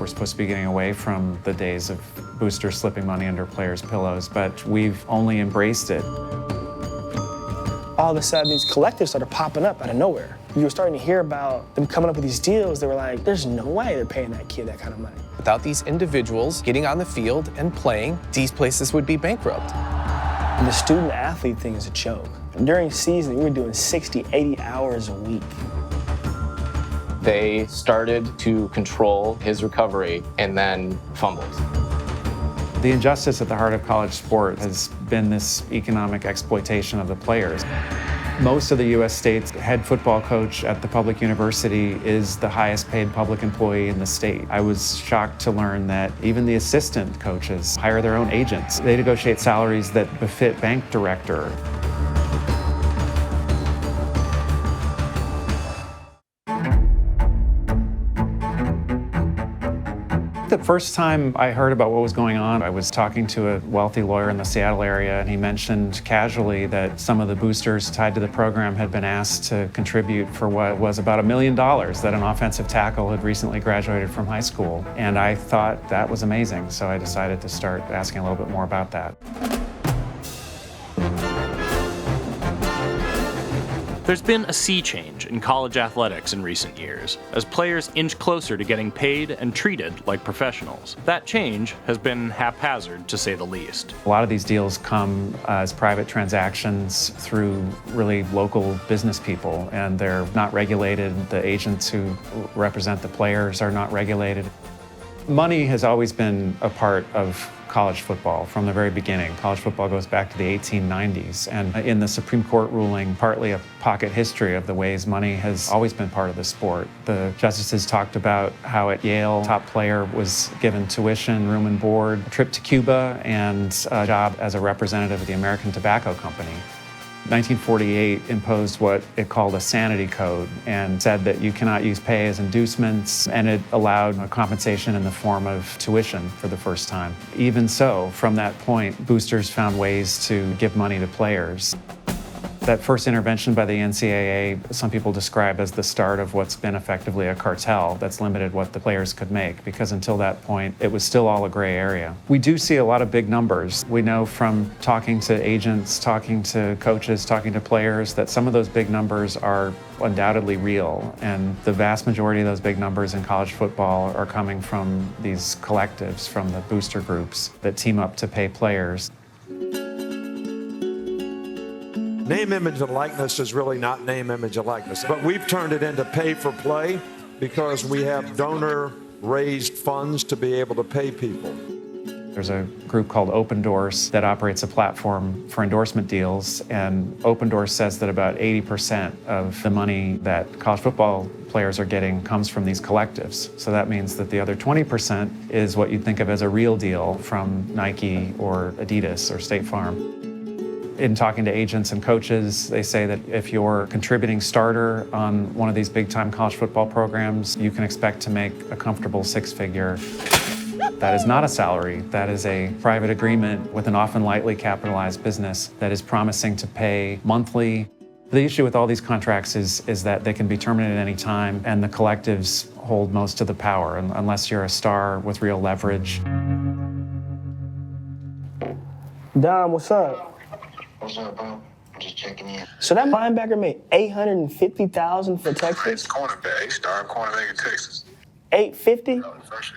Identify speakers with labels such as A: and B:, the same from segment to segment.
A: We're supposed to be getting away from the days of boosters slipping money under players' pillows, but we've only embraced it.
B: All of a sudden, these collectives started popping up out of nowhere. You were starting to hear about them coming up with these deals. They were like, there's no way they're paying that kid that kind of money.
C: Without these individuals getting on the field and playing, these places would be bankrupt.
B: And the student-athlete thing is a joke. During season, we were doing 60, 80 hours a week.
D: They started to control his recovery and then fumbles.
A: The injustice at the heart of college sport has been this economic exploitation of the players. Most of the U.S. state's head football coach at the public university is the highest paid public employee in the state. I was shocked to learn that even the assistant coaches hire their own agents. They negotiate salaries that befit bank director. The first time I heard about what was going on, I was talking to a wealthy lawyer in the Seattle area, and he mentioned casually that some of the boosters tied to the program had been asked to contribute for what was about $1 million that an offensive tackle had recently graduated from high school. And I thought that was amazing, so I decided to start asking a little bit more about that.
E: There's been a sea change in college athletics in recent years, as players inch closer to getting paid and treated like professionals. That change has been haphazard, to say the least.
A: A lot of these deals come as private transactions through really local business people, and they're not regulated. The agents who represent the players are not regulated. Money has always been a part of college football from the very beginning. College football goes back to the 1890s, and in the Supreme Court ruling, partly a pocket history of the ways money has always been part of the sport. The justices talked about how at Yale, top player was given tuition, room and board, a trip to Cuba, and a job as a representative of the American Tobacco Company. 1948 imposed what it called a sanity code and said that you cannot use pay as inducements, and it allowed a compensation in the form of tuition for the first time. Even so, from that point, boosters found ways to give money to players. That first intervention by the NCAA, some people describe as the start of what's been effectively a cartel that's limited what the players could make, because until that point, it was still all a gray area. We do see a lot of big numbers. We know from talking to agents, talking to coaches, talking to players, that some of those big numbers are undoubtedly real, and the vast majority of those big numbers in college football are coming from these collectives, from the booster groups that team up to pay players.
F: Name, image, and likeness is really not name, image, and likeness. But we've turned it into pay for play because we have donor-raised funds to be able to pay people.
A: There's a group called Open Doors that operates a platform for endorsement deals, and Open Doors says that about 80% of the money that college football players are getting comes from these collectives. So that means that the other 20% is what you'd think of as a real deal from Nike or Adidas or State Farm. In talking to agents and coaches, they say that if you're a contributing starter on one of these big-time college football programs, you can expect to make a comfortable six-figure. That is not a salary. That is a private agreement with an often lightly capitalized business that is promising to pay monthly. The issue with all these contracts is that they can be terminated at any time, and the collectives hold most of the power, unless you're a star with real leverage.
B: Dom, what's up?
G: What's up, bro? I'm just checking in.
B: So that linebacker made $850,000 for Texas?
G: He's cornerback. He's star cornerback in Texas.
B: $850?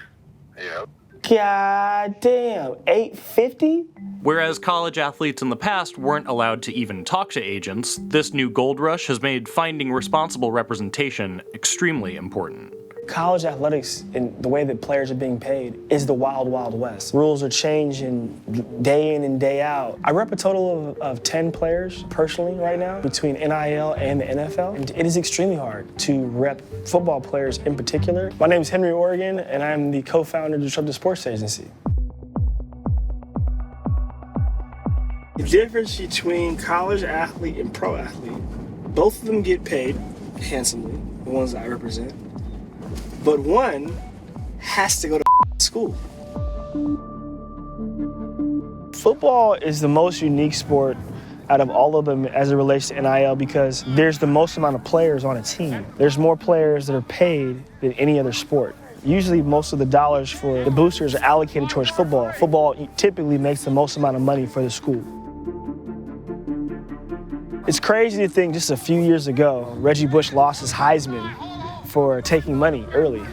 G: Yeah.
B: God damn, $850?
E: Whereas college athletes in the past weren't allowed to even talk to agents, this new gold rush has made finding responsible representation extremely important.
B: College athletics and the way that players are being paid is the wild, wild west. Rules are changing day in and day out. I rep a total of 10 players personally right now between NIL and the NFL. And it is extremely hard to rep football players in particular. My name is Henry Oregon, and I'm the co-founder of Disruptive Sports Agency. The difference between college athlete and pro athlete, both of them get paid handsomely, the ones that I represent. But one has to go to school. Football is the most unique sport out of all of them as it relates to NIL because there's the most amount of players on a team. There's more players that are paid than any other sport. Usually most of the dollars for the boosters are allocated towards football. Football typically makes the most amount of money for the school. It's crazy to think just a few years ago, Reggie Bush lost his Heisman for taking money early,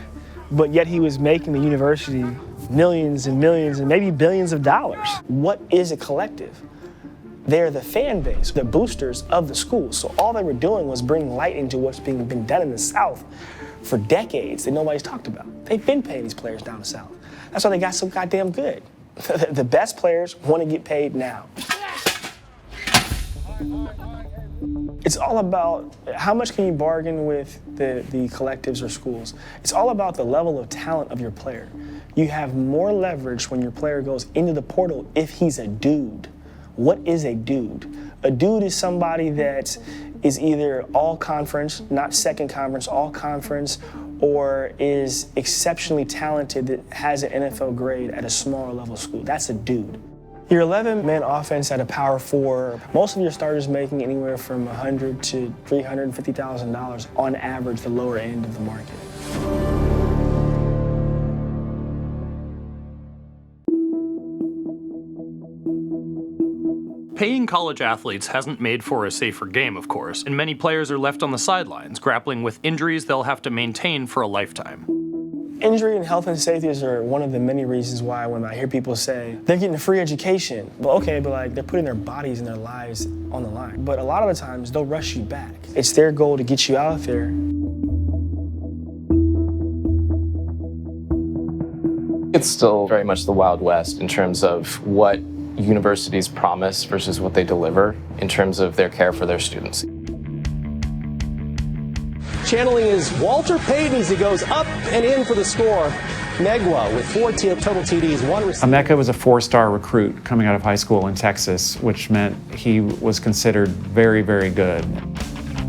B: but yet he was making the university millions and millions and maybe billions of dollars. What is a collective? They're the fan base, the boosters of the school. So all they were doing was bring light into what's been done in the South for decades that nobody's talked about. They've been paying these players down the South. That's why they got so goddamn good. The best players want to get paid now. It's all about how much can you bargain with the collectives or schools. It's all about the level of talent of your player. You have more leverage when your player goes into the portal if he's a dude. What is a dude? A dude is somebody that is either all conference, not second conference, all conference, or is exceptionally talented that has an NFL grade at a smaller level school. That's a dude. Your 11-man offense at a power four, most of your starters making anywhere from $100,000 to $350,000 on average, the lower end of the market.
E: Paying college athletes hasn't made for a safer game, of course, and many players are left on the sidelines, grappling with injuries they'll have to maintain for a lifetime.
B: Injury and health and safety are one of the many reasons why when I hear people say they're getting a free education, well, okay, but like they're putting their bodies and their lives on the line. But a lot of the times they'll rush you back. It's their goal to get you out there.
D: It's still very much the Wild West in terms of what universities promise versus what they deliver in terms of their care for their students.
H: Channeling is Walter Paydays. He goes up and in for the score. Negwa with 4 total TDs, 1 receiver.
A: Emeka was a 4-star recruit coming out of high school in Texas, which meant he was considered very, very good.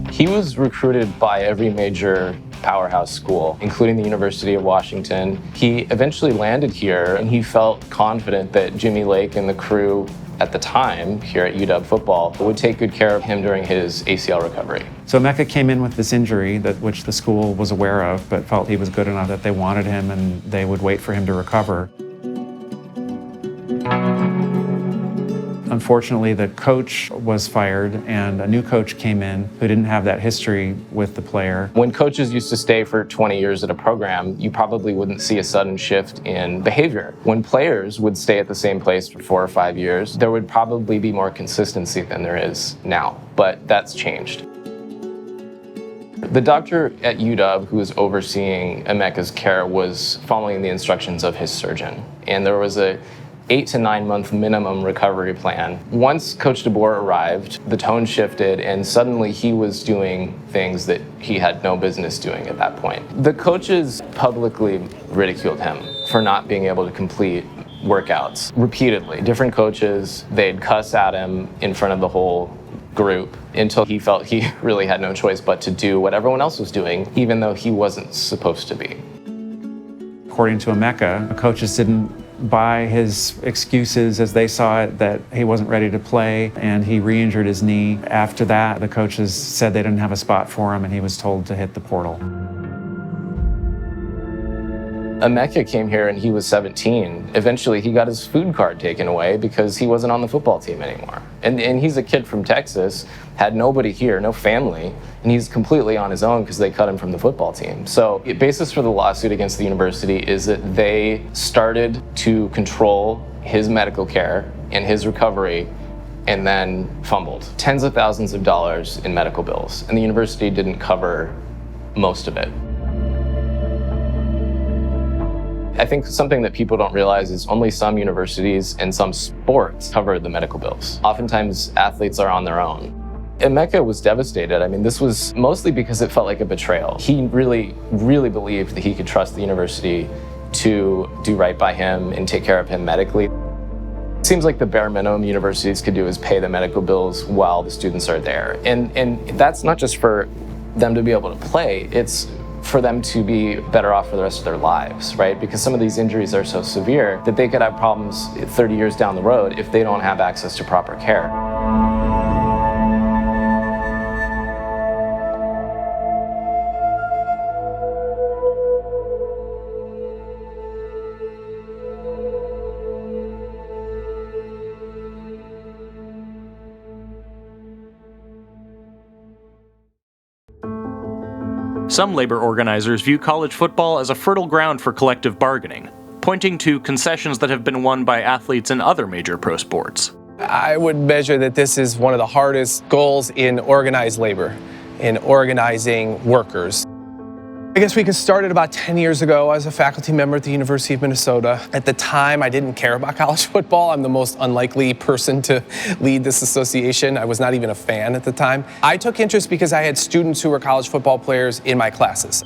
D: He was recruited by every major powerhouse school, including the University of Washington. He eventually landed here, and he felt confident that Jimmy Lake and the crew at the time here at UW football would take good care of him during his ACL recovery.
A: So Emeka came in with this injury which the school was aware of, but felt he was good enough that they wanted him and they would wait for him to recover. Unfortunately, the coach was fired and a new coach came in who didn't have that history with the player.
D: When coaches used to stay for 20 years at a program, you probably wouldn't see a sudden shift in behavior. When players would stay at the same place for 4 or 5 years, there would probably be more consistency than there is now, but that's changed. The doctor at UW who was overseeing Emeka's care was following the instructions of his surgeon, and there was a 8 to 9 month minimum recovery plan. Once Coach DeBoer arrived, the tone shifted and suddenly he was doing things that he had no business doing at that point. The coaches publicly ridiculed him for not being able to complete workouts repeatedly. Different coaches, they'd cuss at him in front of the whole group until he felt he really had no choice but to do what everyone else was doing, even though he wasn't supposed to be.
A: According to Emeka, the coaches didn't buy his excuses as they saw it that he wasn't ready to play and he re-injured his knee. After that, the coaches said they didn't have a spot for him and he was told to hit the portal.
D: Emeka came here and he was 17. Eventually he got his food card taken away because he wasn't on the football team anymore. And he's a kid from Texas, had nobody here, no family, and he's completely on his own because they cut him from the football team. So the basis for the lawsuit against the university is that they started to control his medical care and his recovery and then fumbled. Tens of thousands of dollars in medical bills, and the university didn't cover most of it. I think something that people don't realize is only some universities and some sports cover the medical bills. Oftentimes, athletes are on their own. Emeka was devastated. I mean, this was mostly because it felt like a betrayal. He really, really believed that he could trust the university to do right by him and take care of him medically. It seems like the bare minimum universities could do is pay the medical bills while the students are there. And that's not just for them to be able to play, it's for them to be better off for the rest of their lives, right? Because some of these injuries are so severe that they could have problems 30 years down the road if they don't have access to proper care.
E: Some labor organizers view college football as a fertile ground for collective bargaining, pointing to concessions that have been won by athletes in other major pro sports.
C: I would measure that this is one of the hardest goals in organized labor, in organizing workers. I guess we could start it about 10 years ago. I was a faculty member at the University of Minnesota. At the time, I didn't care about college football. I'm the most unlikely person to lead this association. I was not even a fan at the time. I took interest because I had students who were college football players in my classes.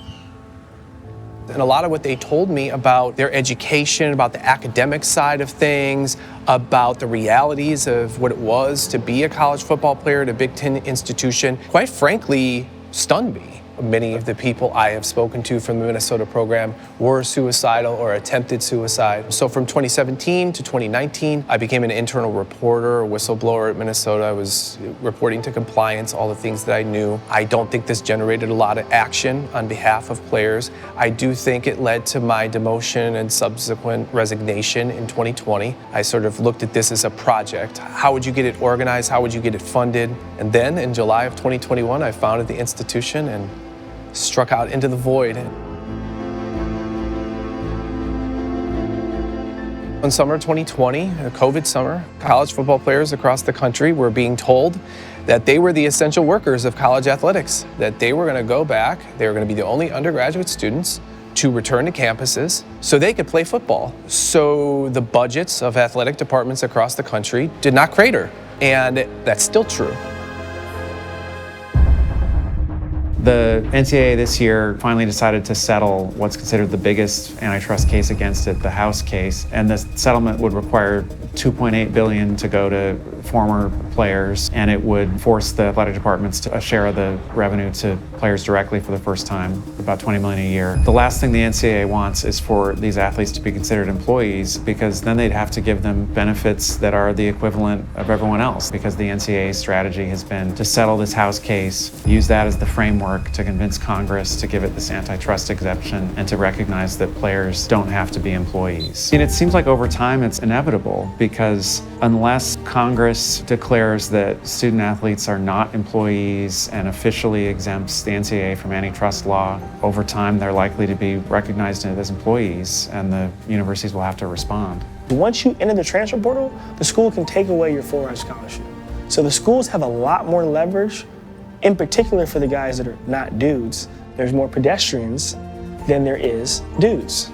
C: And a lot of what they told me about their education, about the academic side of things, about the realities of what it was to be a college football player at a Big Ten institution, quite frankly, stunned me. Many of the people I have spoken to from the Minnesota program were suicidal or attempted suicide. So from 2017 to 2019, I became an internal reporter, a whistleblower at Minnesota. I was reporting to compliance, all the things that I knew. I don't think this generated a lot of action on behalf of players. I do think it led to my demotion and subsequent resignation in 2020. I sort of looked at this as a project. How would you get it organized? How would you get it funded? And then in July of 2021, I founded the institution and struck out into the void. In summer 2020, a COVID summer, college football players across the country were being told that they were the essential workers of college athletics, that they were going to go back, they were going to be the only undergraduate students to return to campuses so they could play football. So the budgets of athletic departments across the country did not crater, and that's still true.
A: The NCAA this year finally decided to settle what's considered the biggest antitrust case against it, the House case, and the settlement would require $2.8 billion to go to former players, and it would force the athletic departments to a share of the revenue to players directly for the first time, about $20 million a year. The last thing the NCAA wants is for these athletes to be considered employees, because then they'd have to give them benefits that are the equivalent of everyone else, because the NCAA's strategy has been to settle this House case, use that as the framework to convince Congress to give it this antitrust exemption and to recognize that players don't have to be employees. And it seems like over time it's inevitable, because unless Congress declares that student athletes are not employees and officially exempts the NCAA from antitrust law, over time they're likely to be recognized as employees, and the universities will have to respond.
B: Once you enter the transfer portal, the school can take away your full ride scholarship. So the schools have a lot more leverage, in particular for the guys that are not dudes. There's more pedestrians than there is dudes.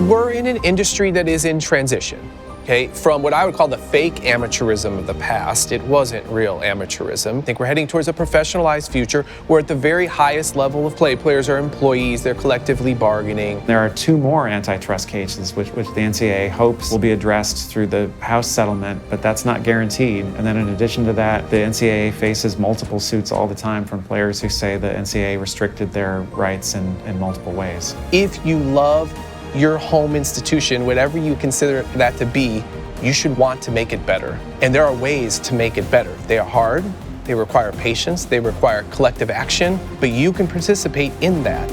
C: We're in an industry that is in transition. Okay, from what I would call the fake amateurism of the past. It wasn't real amateurism. I think we're heading towards a professionalized future where at the very highest level of play, players are employees, they're collectively bargaining.
A: There are two more antitrust cases which the NCAA hopes will be addressed through the House settlement, but that's not guaranteed. And then in addition to that, the NCAA faces multiple suits all the time from players who say the NCAA restricted their rights in multiple ways.
C: If you love your home institution, whatever you consider that to be, you should want to make it better. And there are ways to make it better. They are hard, they require patience, they require collective action, but you can participate in that.